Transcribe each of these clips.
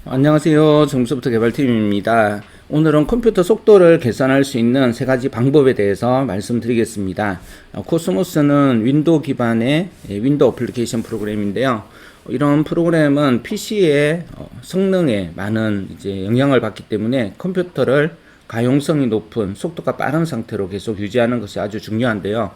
안녕하세요. 정보소프트 개발팀입니다. 오늘은 컴퓨터 속도를 개선할 수 있는 세 가지 방법에 대해서 말씀드리겠습니다. 코스모스는 윈도우 기반의 윈도우 어플리케이션 프로그램인데요. 이런 프로그램은 PC의 성능에 많은 영향을 받기 때문에 컴퓨터를 가용성이 높은 속도가 빠른 상태로 계속 유지하는 것이 아주 중요한데요.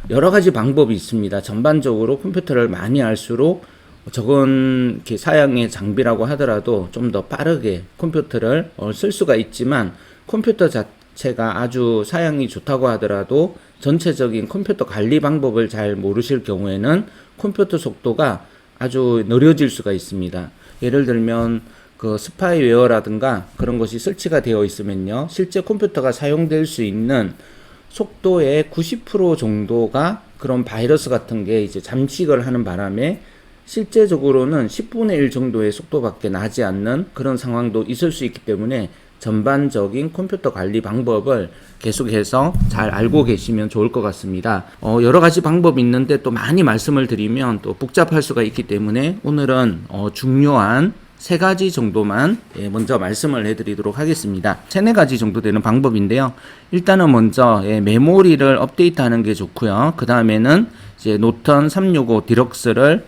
여러 가지 방법이 있습니다. 전반적으로 컴퓨터를 많이 할수록 적은 사양의 장비라고 하더라도 좀 더 빠르게 컴퓨터를 쓸 수가 있지만, 컴퓨터 자체가 아주 사양이 좋다고 하더라도 전체적인 컴퓨터 관리 방법을 잘 모르실 경우에는 컴퓨터 속도가 아주 느려질 수가 있습니다. 예를 들면 그 스파이웨어라든가 그런 것이 설치가 되어 있으면요, 실제 컴퓨터가 사용될 수 있는 속도의 90% 정도가 그런 바이러스 같은 게 잠식을 하는 바람에 실제적으로는 10분의 1 정도의 속도밖에 나지 않는 그런 상황도 있을 수 있기 때문에 전반적인 컴퓨터 관리 방법을 계속해서 잘 알고 계시면 좋을 것 같습니다. 여러 가지 방법이 있는데 또 많이 말씀을 드리면 또 복잡할 수가 있기 때문에 오늘은 중요한 세 가지 정도만 먼저 말씀을 해드리도록 하겠습니다. 세네 가지 정도 되는 방법인데요. 일단은 먼저 메모리를 업데이트하는 게 좋고요. 그 다음에는 노턴 365 디럭스를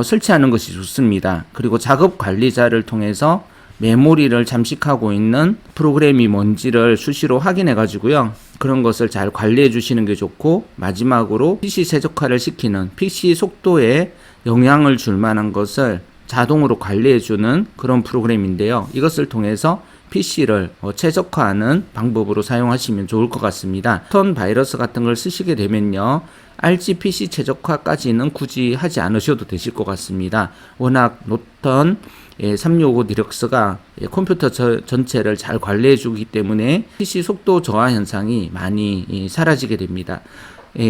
설치하는 것이 좋습니다. 그리고 작업 관리자를 통해서 메모리를 잠식하고 있는 프로그램이 뭔지를 수시로 확인해 가지고요, 그런 것을 잘 관리해 주시는 게 좋고, 마지막으로 PC 최적화를 시키는 PC 속도에 영향을 줄 만한 것을 자동으로 관리해 주는 그런 프로그램인데요. 이것을 통해서 PC를 최적화하는 방법으로 사용하시면 좋을 것 같습니다. 노턴 바이러스 같은 걸 쓰시게 되면요, RGPC 최적화까지는 굳이 하지 않으셔도 되실 것 같습니다. 워낙 노턴 365 디럭스가 컴퓨터 전체를 잘 관리해 주기 때문에 PC 속도 저하 현상이 많이 사라지게 됩니다.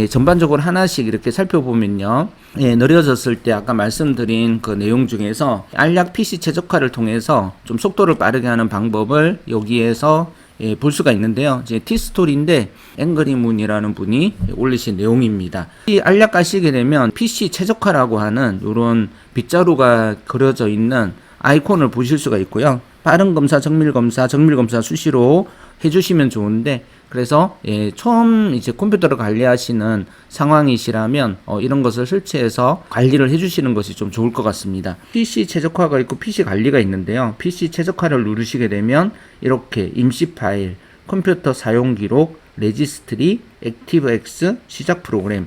전반적으로 하나씩 이렇게 살펴보면요, 느려졌을 때 아까 말씀드린 그 내용 중에서 알약 PC 최적화를 통해서 좀 속도를 빠르게 하는 방법을 여기에서 볼 수가 있는데요. 이제 티스토리인데 앵그리문이라는 분이 올리신 내용입니다. 이 알약 가시게 되면 PC 최적화라고 하는 이런 빗자루가 그려져 있는 아이콘을 보실 수가 있고요. 빠른 검사, 정밀 검사 수시로 해주시면 좋은데, 그래서 처음 컴퓨터를 관리하시는 상황이시라면 이런 것을 설치해서 관리를 해주시는 것이 좀 좋을 것 같습니다. PC 최적화가 있고 PC 관리가 있는데요. PC 최적화를 누르시게 되면 이렇게 임시 파일, 컴퓨터 사용 기록, 레지스트리, 액티브엑스, 시작 프로그램,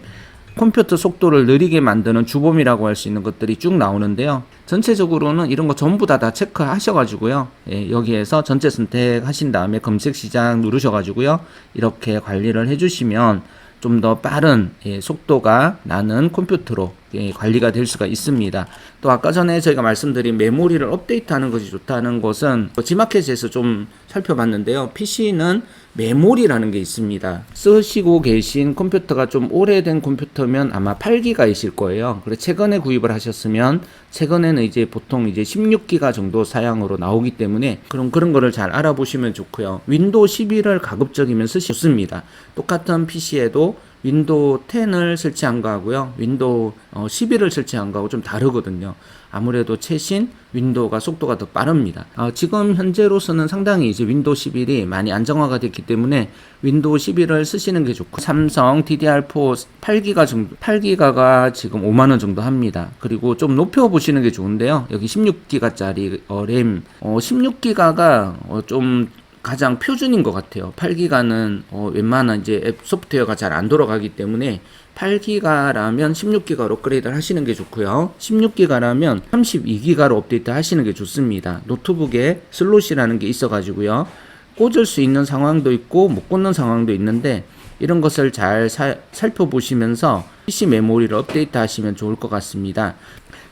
컴퓨터 속도를 느리게 만드는 주범이라고 할 수 있는 것들이 쭉 나오는데요. 전체적으로는 이런 거 전부 다 체크하셔가지고요, 여기에서 전체 선택하신 다음에 검색 시작 누르셔가지고요, 이렇게 관리를 해주시면 좀 더 빠른 속도가 나는 컴퓨터로 관리가 될 수가 있습니다. 또 아까 전에 저희가 말씀드린 메모리를 업데이트하는 것이 좋다는 것은 지마켓에서 좀 살펴봤는데요. PC는 메모리라는 게 있습니다. 쓰시고 계신 컴퓨터가 좀 오래된 컴퓨터면 아마 8기가이실 거예요. 그래서 최근에 구입을 하셨으면 최근에는 보통 16기가 정도 사양으로 나오기 때문에 그런 거를 잘 알아보시면 좋고요. 윈도우 11을 가급적이면 쓰십니다. 똑같은 PC에도 윈도우 10을 설치한 거하고요, 윈도우 11을 설치한 거하고 좀 다르거든요. 아무래도 최신 윈도우가 속도가 더 빠릅니다. 지금 현재로서는 상당히 윈도우 11이 많이 안정화가 됐기 때문에 윈도우 11을 쓰시는 게 좋고, 삼성 DDR4 8기가 정도, 8기가가 지금 5만원 정도 합니다. 그리고 좀 높여보시는 게 좋은데요. 여기 16기가짜리 램, 16기가가 좀 가장 표준인 것 같아요. 8기가는 웬만한 앱 소프트웨어가 잘 안 돌아가기 때문에 8기가라면 16기가로 업그레이드를 하시는 게 좋고요. 16기가라면 32기가로 업데이트 하시는 게 좋습니다. 노트북에 슬롯이라는 게 있어가지고요, 꽂을 수 있는 상황도 있고 못 꽂는 상황도 있는데, 이런 것을 잘 살펴보시면서 PC 메모리를 업데이트 하시면 좋을 것 같습니다.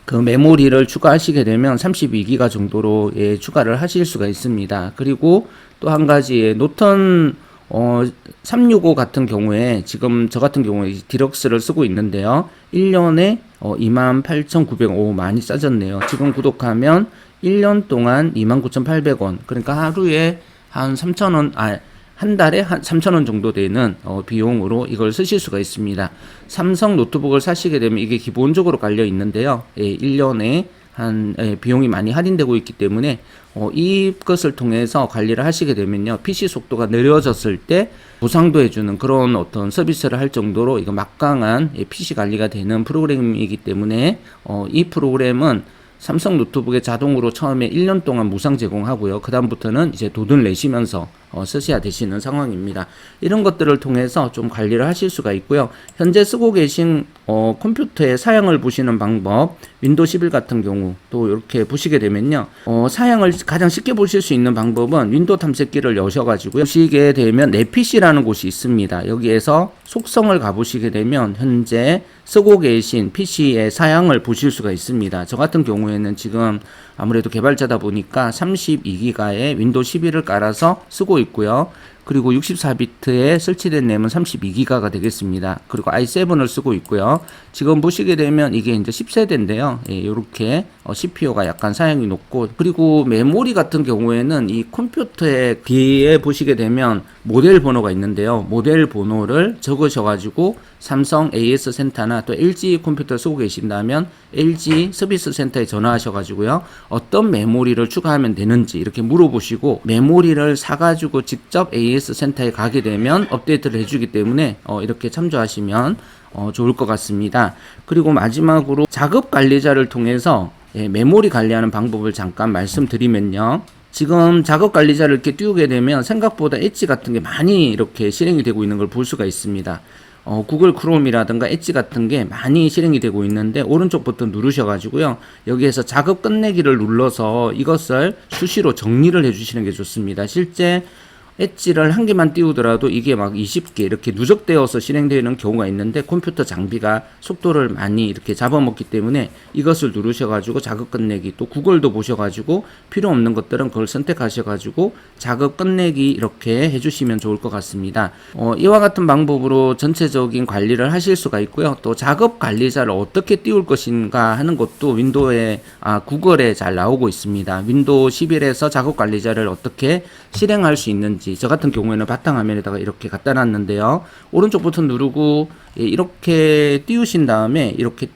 그 메모리를 추가하시게 되면 32기가 정도로 추가를 하실 수가 있습니다. 그리고 또 한 가지, 노턴 365 같은 경우에 지금 저 같은 경우에 디럭스를 쓰고 있는데요. 1년에 28,905 많이 싸졌네요. 지금 구독하면 1년 동안 29,800원, 그러니까 하루에 한 3,000원, 한 달에 한 3,000원 정도 되는 비용으로 이걸 쓰실 수가 있습니다. 삼성 노트북을 사시게 되면 이게 기본적으로 깔려 있는데요. 1년에 비용이 많이 할인되고 있기 때문에 이것을 통해서 관리를 하시게 되면요, PC 속도가 느려졌을 때 보상도 해주는 그런 어떤 서비스를 할 정도로 이거 막강한 PC 관리가 되는 프로그램이기 때문에 이 프로그램은 삼성 노트북에 자동으로 처음에 1년 동안 무상 제공하고요. 그 다음부터는 이제 돈을 내시면서 쓰셔야 되시는 상황입니다. 이런 것들을 통해서 좀 관리를 하실 수가 있고요. 현재 쓰고 계신 컴퓨터의 사양을 보시는 방법, 윈도우 11 같은 경우 또 이렇게 보시게 되면요, 사양을 가장 쉽게 보실 수 있는 방법은 윈도우 탐색기를 여셔가지고요, 보시게 되면 내 PC라는 곳이 있습니다. 여기에서 속성을 가보시게 되면 현재 쓰고 계신 PC의 사양을 보실 수가 있습니다. 저 같은 경우에는 지금 아무래도 개발자다 보니까 32기가의 윈도우 11을 깔아서 쓰고 있고요. 그리고 64비트에 설치된 램은 32기가가 되겠습니다. 그리고 i7을 쓰고 있고요. 지금 보시게 되면 이게 이제 10세대인데요. 예, 이렇게 CPU가 약간 사양이 높고, 그리고 메모리 같은 경우에는 이 컴퓨터의 뒤에 보시게 되면 모델 번호가 있는데요. 모델 번호를 적으셔가지고 삼성 AS 센터나 또 LG 컴퓨터 쓰고 계신다면 LG 서비스 센터에 전화하셔가지고요, 어떤 메모리를 추가하면 되는지 이렇게 물어보시고, 메모리를 사가지고 직접 AS 센터에 가게 되면 업데이트를 해주기 때문에 이렇게 참조하시면 좋을 것 같습니다. 그리고 마지막으로 작업 관리자를 통해서 메모리 관리하는 방법을 잠깐 말씀드리면요, 지금 작업 관리자를 이렇게 띄우게 되면 생각보다 엣지 같은 게 많이 이렇게 실행이 되고 있는 걸 볼 수가 있습니다. 구글 크롬이라든가 엣지 같은 게 많이 실행이 되고 있는데, 오른쪽 버튼 누르셔가지고요, 여기에서 작업 끝내기를 눌러서 이것을 수시로 정리를 해주시는 게 좋습니다. 실제 엣지를 한 개만 띄우더라도 이게 막 20개 이렇게 누적되어서 실행되는 경우가 있는데, 컴퓨터 장비가 속도를 많이 이렇게 잡아먹기 때문에 이것을 누르셔가지고 작업 끝내기, 또 구글도 보셔가지고 필요 없는 것들은 그걸 선택하셔가지고 작업 끝내기 이렇게 해주시면 좋을 것 같습니다. 이와 같은 방법으로 전체적인 관리를 하실 수가 있고요. 또 작업 관리자를 어떻게 띄울 것인가 하는 것도 구글에 잘 나오고 있습니다. 윈도우 11에서 작업 관리자를 어떻게 실행할 수 있는지, 저 같은 경우에는 바탕화면에다가 이렇게 갖다 놨는데요, 오른쪽 버튼 누르고 이렇게 띄우신 다음에 이렇게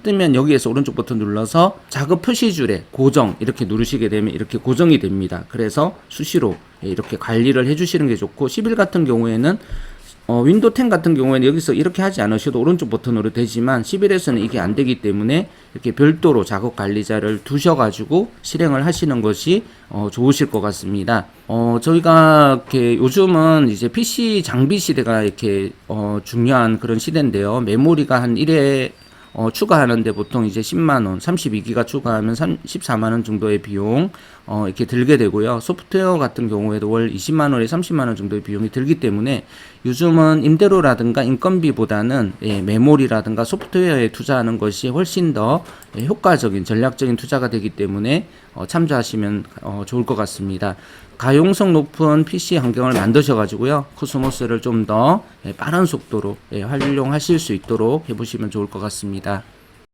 뜨면 여기에서 오른쪽 버튼 눌러서 작업 표시줄에 고정 이렇게 누르시게 되면 이렇게 고정이 됩니다. 그래서 수시로 이렇게 관리를 해주시는 게 좋고, 11 같은 경우에는 윈도우 10 같은 경우에는 여기서 이렇게 하지 않으셔도 오른쪽 버튼으로 되지만 11에서는 이게 안 되기 때문에 이렇게 별도로 작업 관리자를 두셔가지고 실행을 하시는 것이 좋으실 것 같습니다. 저희가 이렇게 요즘은 이제 PC 장비 시대가 이렇게 중요한 그런 시대인데요. 메모리가 한 1회 추가하는데 보통 이제 10만원, 32기가 추가하면 14만원 정도의 비용 이렇게 들게 되고요. 소프트웨어 같은 경우에도 월 20만원에 30만원 정도의 비용이 들기 때문에 요즘은 임대료라든가 인건비보다는 메모리라든가 소프트웨어에 투자하는 것이 훨씬 더 효과적인 전략적인 투자가 되기 때문에 참조하시면 좋을 것 같습니다. 가용성 높은 PC 환경을 만드셔가지고요, 코스모스를 좀 더 빠른 속도로 활용하실 수 있도록 해보시면 좋을 것 같습니다.